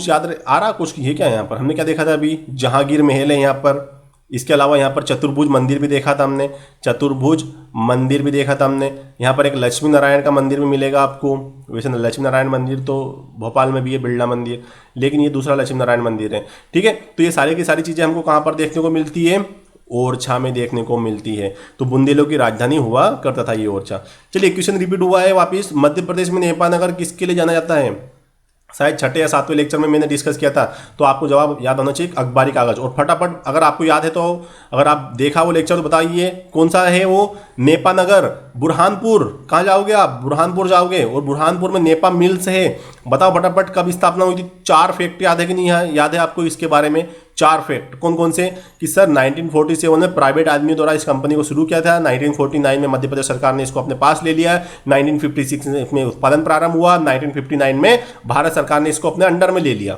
आ रहा कुछ है क्या? यहाँ पर हमने क्या देखा था अभी? जहांगीर महल है यहाँ पर। इसके अलावा यहाँ पर चतुर्भुज मंदिर भी देखा था हमने, यहाँ पर एक लक्ष्मी नारायण का मंदिर भी मिलेगा आपको। वैसे लक्ष्मी नारायण मंदिर तो भोपाल में भी है, बिरला मंदिर, लेकिन ये दूसरा लक्ष्मी नारायण मंदिर है, ठीक है। तो ये सारी की सारी चीज़ें हमको कहाँ पर देखने को मिलती है? ओरछा में देखने को मिलती है। तो बुंदेलों की राजधानी हुआ करता था ये ओरछा। चलिए क्वेश्चन रिपीट हुआ है वापिस। मध्य प्रदेश में नेपानगर किसके लिए जाना जाता है? शायद छठे या सातवें लेक्चर में मैंने डिस्कस किया था, तो आपको जवाब याद होना चाहिए, अखबारी कागज। और फटाफट अगर आपको याद है तो, अगर आप देखा वो लेक्चर तो बताइए कौन सा है वो? नेपानगर, बुरहानपुर। कहाँ जाओगे आप? बुरहानपुर जाओगे। और बुरहानपुर में नेपा मिल्स है। बताओ फटाफट कब स्थापना हुई थी? 4 फैक्ट याद है कि नहीं याद है आपको इसके बारे में? 4 फैक्ट कौन कौन से? कि सर 1947 में प्राइवेट आदमियों द्वारा इस कंपनी को शुरू किया था, 1949 में मध्य प्रदेश सरकार ने इसको अपने पास ले लिया, 1956 में उत्पादन प्रारंभ हुआ, 1959 में भारत सरकार ने इसको अपने अंडर में ले लिया।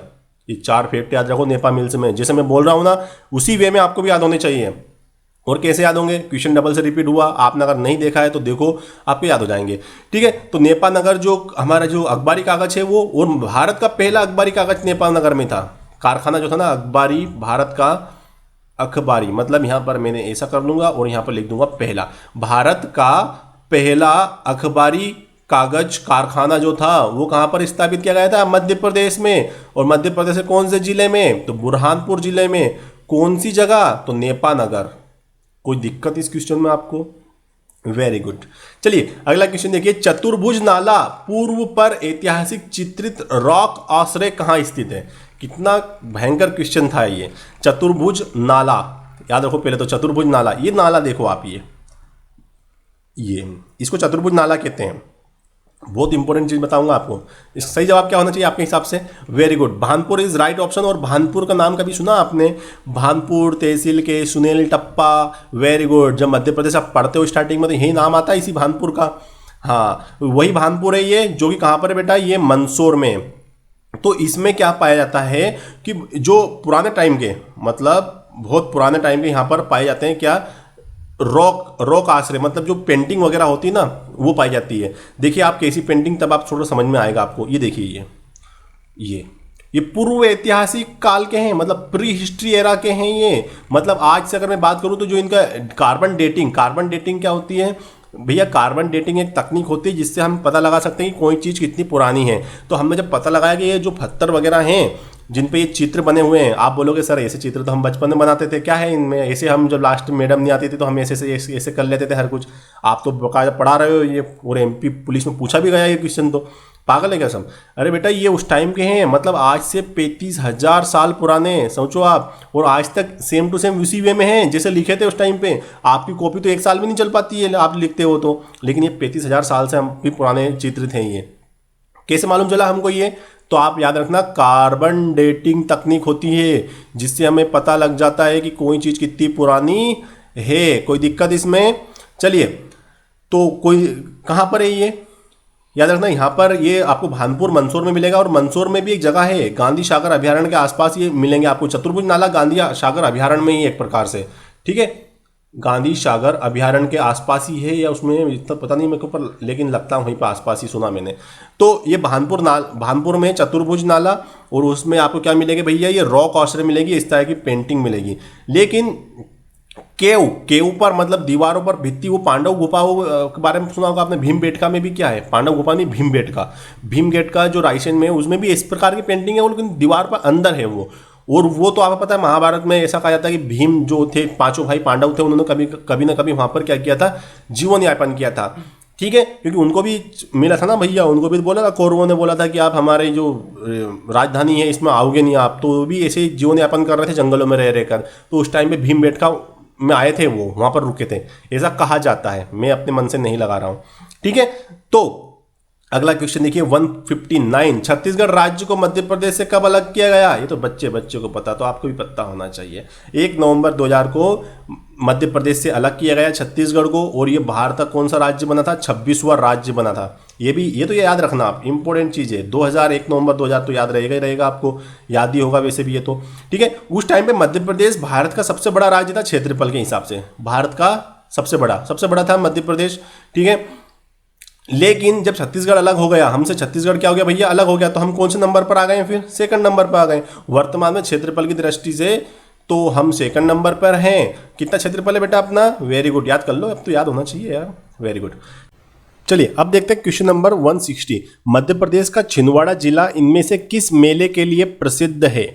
ये 4 फैक्ट याद रखो नेपा मिल्स में। जैसे मैं बोल रहा हूं ना, उसी वे में आपको भी याद होने चाहिए। और कैसे याद होंगे? क्वेश्चन डबल से रिपीट हुआ, आपने अगर नहीं देखा है तो देखो, आपको याद हो जाएंगे, ठीक है। तो नेपानगर जो हमारा जो अखबारी कागज है वो, और भारत का पहला अखबारी कागज नेपानगर में था। कारखाना जो था ना अखबारी, भारत का अखबारी, मतलब यहां पर मैंने ऐसा कर लूंगा और यहां पर लिख दूंगा पहला। भारत का पहला अखबारी कागज कारखाना जो था वो कहां पर स्थापित किया गया था? मध्य प्रदेश में। और मध्य प्रदेश के कौन से जिले में? तो बुरहानपुर जिले में। कौन सी जगह? तो नेपानगर। कोई दिक्कत इस क्वेश्चन में आपको? Very good. चलिए अगला क्वेश्चन देखिए, चतुर्भुज नाला पूर्व पर ऐतिहासिक चित्रित रॉक आश्रय कहाँ स्थित है। कितना भयंकर क्वेश्चन था ये। चतुर्भुज नाला याद रखो पहले तो, चतुर्भुज नाला, ये नाला देखो आप, ये इसको चतुर्भुज नाला कहते हैं। बहुत इंपॉर्टेंट चीज बताऊंगा आपको। इसका सही जवाब क्या होना चाहिए आपके हिसाब से? Very good, Bhanpur is right option. और भानपुर का नाम कभी सुना आपने? भानपुर तहसील के सुनील टप्पा, वेरी गुड। जब मध्य प्रदेश आप पढ़ते हो स्टार्टिंग में तो यही नाम आता है इसी भानपुर का। हाँ वही भानपुर है ये, जो कि कहाँ पर है बेटा? ये मंदसौर में। तो इसमें क्या पाया जाता है कि जो पुराने टाइम के, मतलब बहुत पुराने टाइम के यहाँ पर पाए जाते हैं क्या? रॉक आश्रय, मतलब जो पेंटिंग वगैरह होती है ना वो पाई जाती है। देखिए आप कैसी पेंटिंग, तब आप थोड़ा समझ में आएगा आपको। ये देखिए ये पूर्व ऐतिहासिक काल के हैं, मतलब प्री हिस्ट्री एरा के हैं ये। मतलब आज से अगर मैं बात करूं तो जो इनका कार्बन डेटिंग क्या होती है भैया? कार्बन डेटिंग एक तकनीक होती है जिससे हम पता लगा सकते हैं कि कोई चीज़ कितनी पुरानी है। तो हमने जब पता लगाया कि ये जो पत्थर वगैरह हैं जिन पे ये चित्र बने हुए हैं, आप बोलोगे सर ऐसे चित्र तो हम बचपन में बनाते थे, क्या है इनमें? ऐसे हम जब लास्ट मैडम नहीं आती थी तो हम ऐसे कर लेते थे हर कुछ। आप तो बकायदा पढ़ा रहे हो ये, और MP पुलिस में पूछा भी गया ये क्वेश्चन, तो पागल है क्या सब? अरे बेटा ये उस टाइम के हैं, मतलब आज से 35,000 साल पुराने, सोचो आप। और आज तक सेम टू सेम उसी वे में हैं जैसे लिखे थे उस टाइम पे। आपकी कॉपी तो 1 साल भी नहीं चल पाती है आप लिखते हो तो, लेकिन ये 35,000 साल से हम भी पुराने चित्र थे। ये कैसे मालूम चला हमको ये? तो आप याद रखना, कार्बन डेटिंग तकनीक होती है जिससे हमें पता लग जाता है कि कोई चीज़ कितनी पुरानी है। कोई दिक्कत इसमें? चलिए तो कोई कहाँ पर है ये याद रखना। यहाँ पर ये आपको भानपुर मंदसौर में मिलेगा, और मंदसौर में भी एक जगह है गांधी सागर अभ्यारण्य के आसपास ये मिलेंगे आपको। चतुर्भुज नाला गांधी सागर अभ्यारण्य में ही एक प्रकार से, ठीक है, गांधी सागर अभ्यारण्य के आसपास ही है, या उसमें इतना पता नहीं मेरे को, पर लेकिन लगता वहीं पर आसपास ही सुना मैंने। तो ये भानपुर में चतुर्भुज नाला, और उसमें आपको क्या मिलेगा भैया? ये रॉक आश्रय मिलेगी, इस तरह की पेंटिंग मिलेगी। लेकिन केव पर, मतलब दीवारों पर भित्ति, वो पांडव गुफाओं के बारे में सुना होगा आपने। भीमबेटका में भी क्या है? पांडव गुफा नहीं, भीमबेटका जो रायसेन में है उसमें भी इस प्रकार की पेंटिंग है, वो लेकिन दीवार पर अंदर है वो। और वो तो आपको पता है महाभारत में ऐसा कहा जाता है कि भीम जो थे, 5 भाई पांडव थे, उन्होंने कभी ना कभी वहां पर क्या किया था? जीवन यापन किया था, ठीक है। क्योंकि उनको भी मिला था ना भैया, उनको भी बोला था, कौरवों ने बोला था कि आप हमारे जो राजधानी है इसमें आओगे नहीं आप, तो भी ऐसे जीवन यापन कर रहे थे जंगलों में रह रहकर। तो उस टाइम पे भीमबेटका में आए थे, वो वहां पर रुके थे, ऐसा कहा जाता है। मैं अपने मन से नहीं लगा रहा हूं, ठीक है। तो अगला क्वेश्चन देखिए 159, छत्तीसगढ़ राज्य को मध्य प्रदेश से कब अलग किया गया? ये तो बच्चे को पता, तो आपको भी पता होना चाहिए। 1 नवंबर 2000 को मध्य प्रदेश से अलग किया गया छत्तीसगढ़ को। और ये भारत का कौन सा राज्य बना था? 26वां राज्य बना था। ये तो याद रखना आप, इंपॉर्टेंट चीज है। 1 नवंबर 2000 तो याद रहेगा ही रहेगा, आपको याद ही होगा वैसे भी ये तो, ठीक है। उस टाइम पे मध्य प्रदेश भारत का सबसे बड़ा राज्य था क्षेत्रफल के हिसाब से, भारत का सबसे बड़ा था मध्य प्रदेश, ठीक है। लेकिन जब छत्तीसगढ़ अलग हो गया हमसे, छत्तीसगढ़ क्या हो गया भैया? अलग हो गया, तो हम कौन से नंबर पर आ गए? फिर 2nd नंबर पर आ गए वर्तमान में क्षेत्रफल की दृष्टि से। तो हम 2nd नंबर पर हैं। कितना क्षेत्रफल है बेटा अपना? वेरी गुड, याद कर लो, अब तो याद होना चाहिए यार, वेरी गुड। चलिए अब देखते हैं क्वेश्चन नंबर 160, मध्य प्रदेश का छिंदवाड़ा जिला इनमें से किस मेले के लिए प्रसिद्ध है?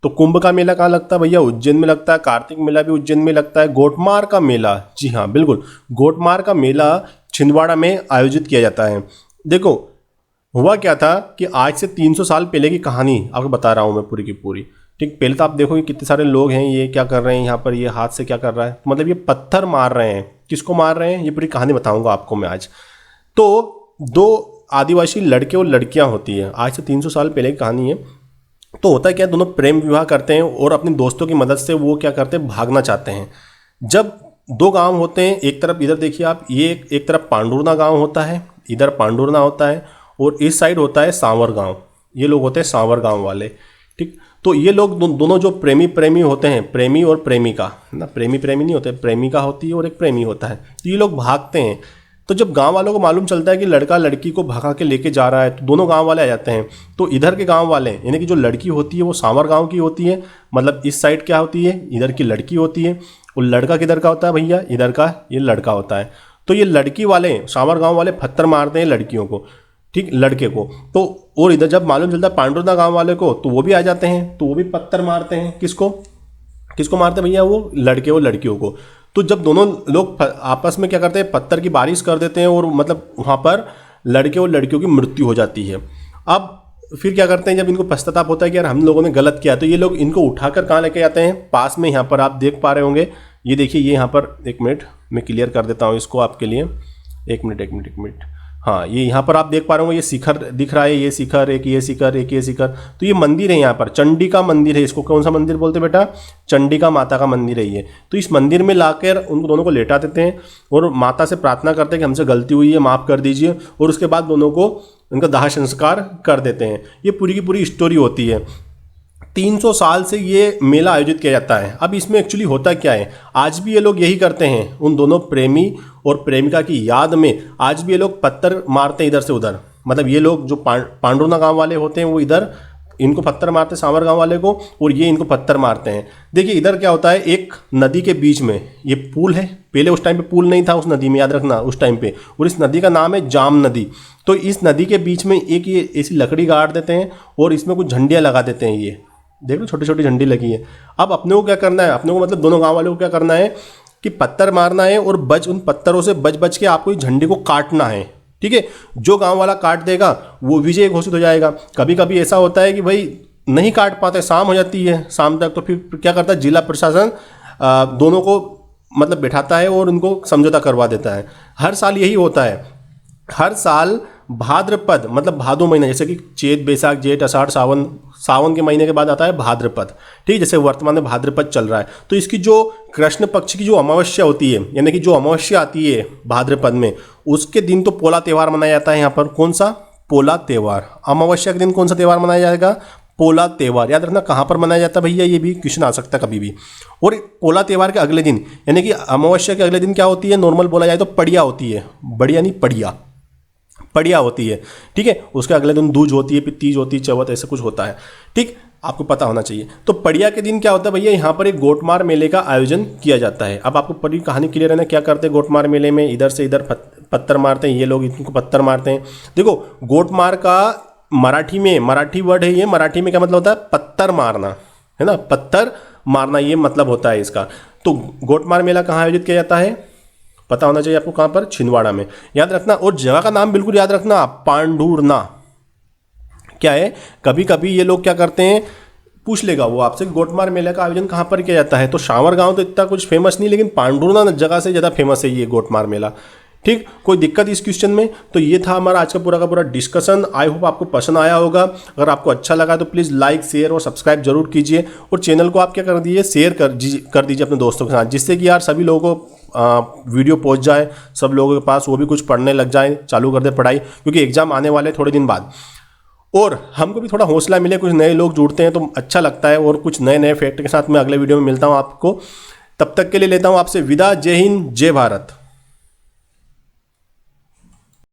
तो कुंभ का मेला कहाँ लगता है भैया? उज्जैन में लगता है। कार्तिक मेला भी उज्जैन में लगता है। गोटमार का मेला, जी हाँ बिल्कुल, गोटमार का मेला छिंदवाड़ा में आयोजित किया जाता है। देखो हुआ क्या था कि आज से 300 साल पहले की कहानी आपको बता रहा हूँ मैं पूरी की पूरी, ठीक। पहले तो आप देखो कि कितने सारे लोग हैं, ये क्या कर रहे हैं यहाँ पर, ये हाथ से क्या कर रहा है, मतलब ये पत्थर मार रहे हैं। किसको मार रहे हैं? ये पूरी कहानी बताऊंगा आपको मैं आज। तो 2 आदिवासी लड़के और लड़कियां होती है, आज से 300 साल पहले की कहानी है। तो होता है क्या, दोनों प्रेम विवाह करते हैं और अपने दोस्तों की मदद से वो क्या करते हैं? भागना चाहते हैं। जब 2 गांव होते हैं, एक तरफ इधर देखिए आप, ये एक तरफ पांडुरना गांव होता है, इधर पांडुरना होता है, और इस साइड होता है सांवर गांव। ये लोग होते हैं सांवर गांव वाले, ठीक। तो ये लोग दोनों जो प्रेमी होते हैं, प्रेमी और प्रेमिका ना, प्रेमी नहीं होते, प्रेमिका होती है और एक प्रेमी होता है। तो ये लोग भागते हैं। तो जब गांव वालों को मालूम चलता है कि लड़का लड़की को भगा के लेके जा रहा है, तो दोनों गांव वाले आ जाते हैं। तो इधर के गांव वाले, यानी कि जो लड़की होती है वो सांवर गांव की होती है, मतलब इस साइड क्या होती है? इधर की लड़की होती है। और लड़का किधर का होता है भैया? इधर का ये लड़का होता है। तो ये लड़की वाले, सांवर गांव वाले पत्थर मारते हैं लड़कियों को, ठीक, लड़के को। तो और इधर जब मालूम चलता है पांडुरना गांव वाले को, तो वो भी आ जाते हैं, तो वो भी पत्थर मारते हैं। किसको मारते हैं भैया? वो लड़के और लड़कियों को। तो जब दोनों लोग आपस में क्या करते हैं, पत्थर की बारिश कर देते हैं और मतलब वहाँ पर लड़के और लड़कियों की मृत्यु हो जाती है। अब फिर क्या करते हैं, जब इनको पश्चाताप होता है कि यार हम लोगों ने गलत किया, तो ये लोग इनको उठाकर कहाँ लेके जाते हैं, पास में यहाँ पर आप देख पा रहे होंगे, ये देखिए, ये यहाँ पर, एक मिनट मैं क्लियर कर देता हूँ इसको आपके लिए, एक मिनट, हाँ, ये यहाँ पर आप देख पा रहे होंगे, ये शिखर दिख रहा है, ये शिखर, एक ये शिखर, एक ये शिखर, तो ये मंदिर है यहाँ पर, चंडिका मंदिर है, इसको कौन सा मंदिर बोलते हैं बेटा, चंडिका माता का मंदिर है ये। तो इस मंदिर में लाकर उन दोनों को लेटा देते हैं और माता से प्रार्थना करते हैं कि हमसे गलती हुई है, माफ़ कर दीजिए, और उसके बाद दोनों को उनका दाह संस्कार कर देते हैं। ये पूरी की पूरी स्टोरी होती है। 300 साल से ये मेला आयोजित किया जाता है। अब इसमें एक्चुअली होता क्या है, आज भी ये लोग यही करते हैं, उन दोनों प्रेमी और प्रेमिका की याद में आज भी ये लोग पत्थर मारते हैं इधर से उधर। मतलब ये लोग जो पांडुरना गांव वाले होते हैं वो इधर इनको पत्थर मारते हैं, सांवर गांव वाले को, और ये इनको पत्थर मारते हैं। देखिए इधर क्या होता है, एक नदी के बीच में ये पुल है, पहले उस टाइम पे पुल नहीं था उस नदी में, याद रखना उस टाइम पे, और इस नदी का नाम है जाम नदी। तो इस नदी के बीच में एक ये ऐसी लकड़ी गाड़ देते हैं और इसमें कुछ झंडियाँ लगा देते हैं, ये देख लो छोटी छोटी झंडी लगी है। अब अपने को क्या करना है, अपने को मतलब दोनों गांव वालों को क्या करना है कि पत्थर मारना है और उन पत्थरों से बच के आपको इस झंडी को काटना है, ठीक है। जो गांव वाला काट देगा वो विजय घोषित हो जाएगा। कभी कभी ऐसा होता है कि भाई नहीं काट पाते, शाम हो जाती है, शाम तक, तो फिर क्या करता है जिला प्रशासन दोनों को मतलब बैठाता है और उनको समझौता करवा देता है। हर साल यही होता है, हर साल भाद्रपद मतलब भादो महीना, जैसे कि चैत बैसाख जेठ आषाढ़ सावन के महीने के बाद आता है भाद्रपद, ठीक, जैसे वर्तमान में भाद्रपद चल रहा है। तो इसकी जो कृष्ण पक्ष की जो अमावस्या होती है, यानी कि जो अमावस्या आती है भाद्रपद में, उसके दिन तो पोला त्यौहार मनाया जाता है यहाँ पर। कौन सा? पोला त्यौहार। अमावस्या के दिन कौन सा त्यौहार मनाया जाएगा? पोला त्यौहार। याद रखना कहाँ पर मनाया जाता है भैया, ये भी क्वेश्चन आ सकता है कभी भी। और पोला त्यौहार के अगले दिन यानी कि अमावस्या के अगले दिन क्या होती है, नॉर्मल बोला जाए तो पड़िया होती है, बढ़िया नहीं पड़िया होती है, ठीक है। उसके अगले दिन दूज होती है, फिर तीज होती है, चौथ, ऐसे कुछ होता है, ठीक, आपको पता होना चाहिए। तो पड़िया के दिन क्या होता है भैया, यहाँ पर एक गोटमार मेले का आयोजन किया जाता है। अब आपको पूरी कहानी क्लियर है ना, क्या करते हैं गोटमार मेले में, इधर से इधर पत्थर मारते हैं, ये लोग इनको पत्थर मारते हैं। देखो गोटमार का मराठी वर्ड है ये, मराठी में क्या मतलब होता है? पत्थर मारना, है ना, पत्थर मारना ये मतलब होता है इसका। तो गोटमार मेला कहाँ आयोजित किया जाता है, पता होना चाहिए आपको, कहाँ पर? छिंदवाड़ा में, याद रखना। और जगह का नाम बिल्कुल याद रखना, पांडुरना। क्या है, कभी कभी ये लोग क्या करते हैं, पूछ लेगा वो आपसे गोटमार मेले का आयोजन कहाँ पर किया जाता है, तो शांवर गांव तो इतना कुछ फेमस नहीं, लेकिन पांडुरना जगह से ज़्यादा फेमस है ये गोटमार मेला, ठीक। कोई दिक्कत इस क्वेश्चन में? तो ये था हमारा आज का पूरा डिस्कशन। आई होप आपको पसंद आया होगा। अगर आपको अच्छा लगा तो प्लीज़ लाइक शेयर और सब्सक्राइब जरूर कीजिए, और चैनल को आप क्या कर दीजिए, शेयर कर दीजिए अपने दोस्तों के साथ, जिससे कि यार सभी लोगों को वीडियो पहुंच जाए, सब लोगों के पास, वो भी कुछ पढ़ने लग जाए, चालू कर दे पढ़ाई, क्योंकि एग्जाम आने वाले थोड़े दिन बाद। और हमको भी थोड़ा हौसला मिले, कुछ नए लोग जुड़ते हैं तो अच्छा लगता है, और कुछ नए फैक्ट के साथ मैं अगले वीडियो में मिलता हूँ आपको। तब तक के लिए लेता हूँ आपसे विदा। जय हिंद, जय भारत।